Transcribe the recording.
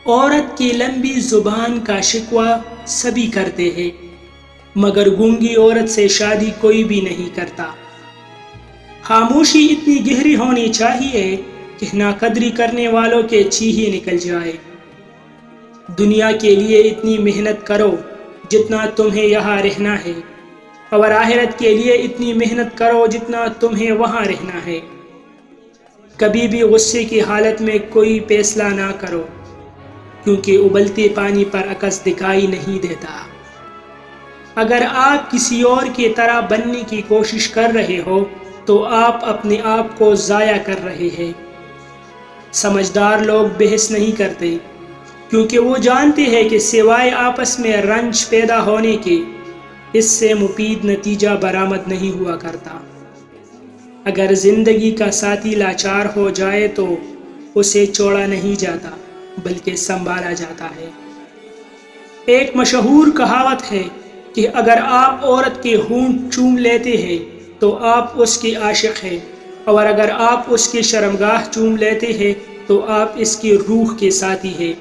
عورت کی لمبی زبان کا شکوہ سبھی کرتے ہیں، مگر گونگی عورت سے شادی کوئی بھی نہیں کرتا۔ خاموشی اتنی گہری ہونی چاہیے کہ ناقدری کرنے والوں کے چیخ نکل جائے۔ دنیا کے لیے اتنی محنت کرو جتنا تمہیں یہاں رہنا ہے، اور آخرت کے لیے اتنی محنت کرو جتنا تمہیں وہاں رہنا ہے۔ کبھی بھی غصے کی حالت میں کوئی فیصلہ نہ کرو، کیونکہ ابلتے پانی پر عکس دکھائی نہیں دیتا۔ اگر آپ کسی اور کی طرح بننے کی کوشش کر رہے ہو تو آپ اپنے آپ کو ضائع کر رہے ہیں۔ سمجھدار لوگ بحث نہیں کرتے، کیونکہ وہ جانتے ہیں کہ سوائے آپس میں رنج پیدا ہونے کے اس سے مفید نتیجہ برآمد نہیں ہوا کرتا۔ اگر زندگی کا ساتھی لاچار ہو جائے تو اسے چھوڑا نہیں جاتا بلکہ سنبھالا جاتا ہے۔ ایک مشہور کہاوت ہے کہ اگر آپ عورت کے ہونٹ چوم لیتے ہیں تو آپ اس کے عاشق ہیں، اور اگر آپ اس کی شرمگاہ چوم لیتے ہیں تو آپ اس کی روح کے ساتھی ہیں۔